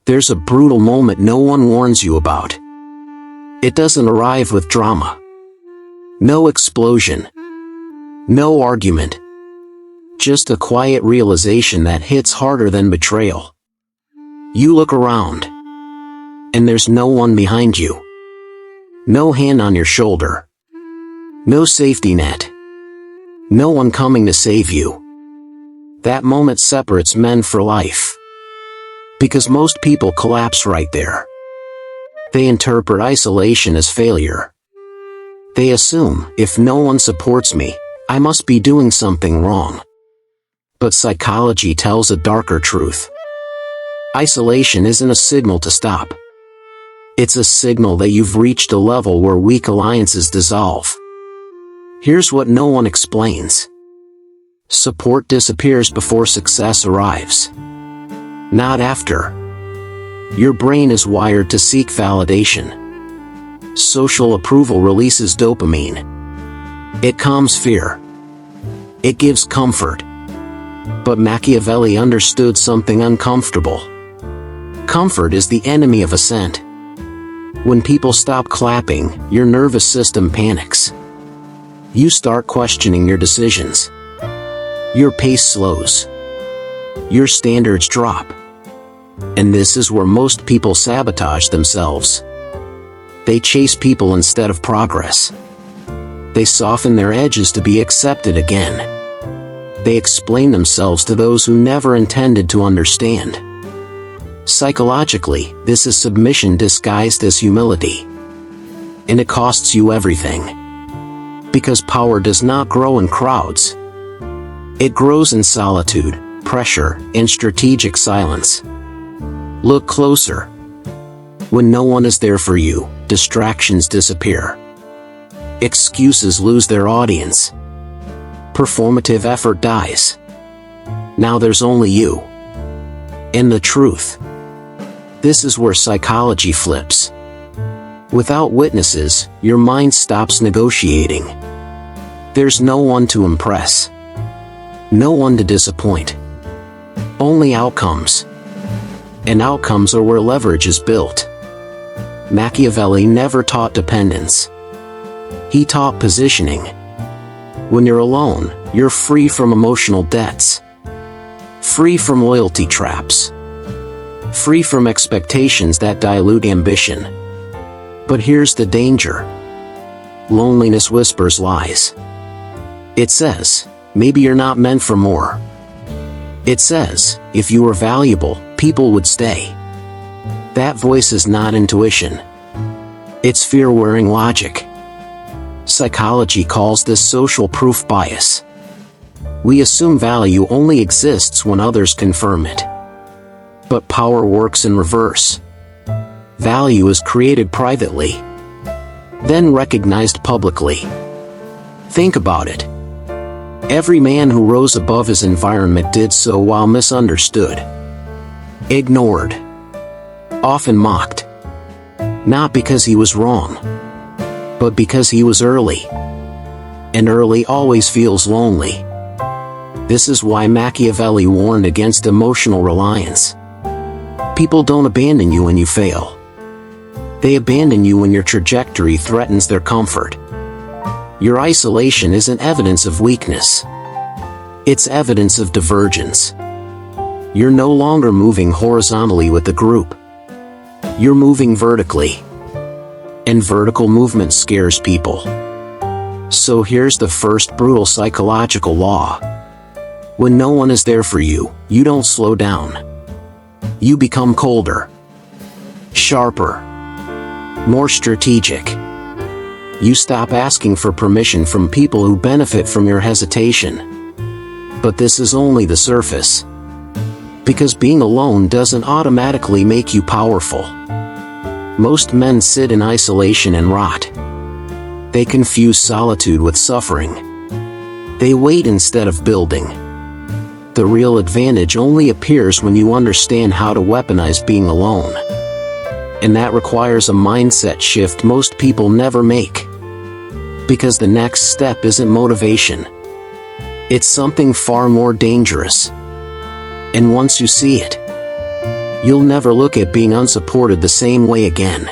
There's a brutal moment no one warns you about. It doesn't arrive with drama. No explosion. No argument. Just a quiet realization that hits harder than betrayal. You look around, and there's no one behind you. No hand on your shoulder. No safety net. No one coming to save you. That moment separates men for life. Because most people collapse right there. They interpret isolation as failure. They assume, if no one supports me, I must be doing something wrong. But psychology tells a darker truth. Isolation isn't a signal to stop. It's a signal that you've reached a level where weak alliances dissolve. Here's what no one explains. Support disappears before success arrives. Not after. Your brain is wired to seek validation. Social approval releases dopamine. It calms fear. It gives comfort. But Machiavelli understood something uncomfortable. Comfort is the enemy of assent. When people stop clapping, your nervous system panics. You start questioning your decisions. Your pace slows. Your standards drop. And this is where most people sabotage themselves. They chase people instead of progress. They soften their edges to be accepted again. They explain themselves to those who never intended to understand. Psychologically, this is submission disguised as humility. And it costs you everything. Because power does not grow in crowds. It grows in solitude, pressure, and strategic silence. Look closer. When no one is there for you, distractions disappear. Excuses lose their audience. Performative effort dies. Now there's only you. And the truth. This is where psychology flips. Without witnesses, your mind stops negotiating. There's no one to impress. No one to disappoint. Only outcomes. And outcomes are where leverage is built. Machiavelli never taught dependence. He taught positioning. When you're alone, you're free from emotional debts. Free from loyalty traps. Free from expectations that dilute ambition. But here's the danger. Loneliness whispers lies. It says, maybe you're not meant for more. It says, if you were valuable, people would stay. That voice is not intuition. It's fear wearing logic. Psychology calls this social proof bias. We assume value only exists when others confirm it. But power works in reverse. Value is created privately, then recognized publicly. Think about it. Every man who rose above his environment did so while misunderstood, ignored, often mocked. Not because he was wrong, but because he was early. And early always feels lonely. This is why Machiavelli warned against emotional reliance. People don't abandon you when you fail. They abandon you when your trajectory threatens their comfort. Your isolation isn't evidence of weakness. It's evidence of divergence. You're no longer moving horizontally with the group. You're moving vertically. And vertical movement scares people. So here's the first brutal psychological law. When no one is there for you, you don't slow down. You become colder, sharper, more strategic. You stop asking for permission from people who benefit from your hesitation. But this is only the surface. Because being alone doesn't automatically make you powerful. Most men sit in isolation and rot. They confuse solitude with suffering. They wait instead of building. The real advantage only appears when you understand how to weaponize being alone. And that requires a mindset shift most people never make. Because the next step isn't motivation. It's something far more dangerous. And once you see it, you'll never look at being unsupported the same way again.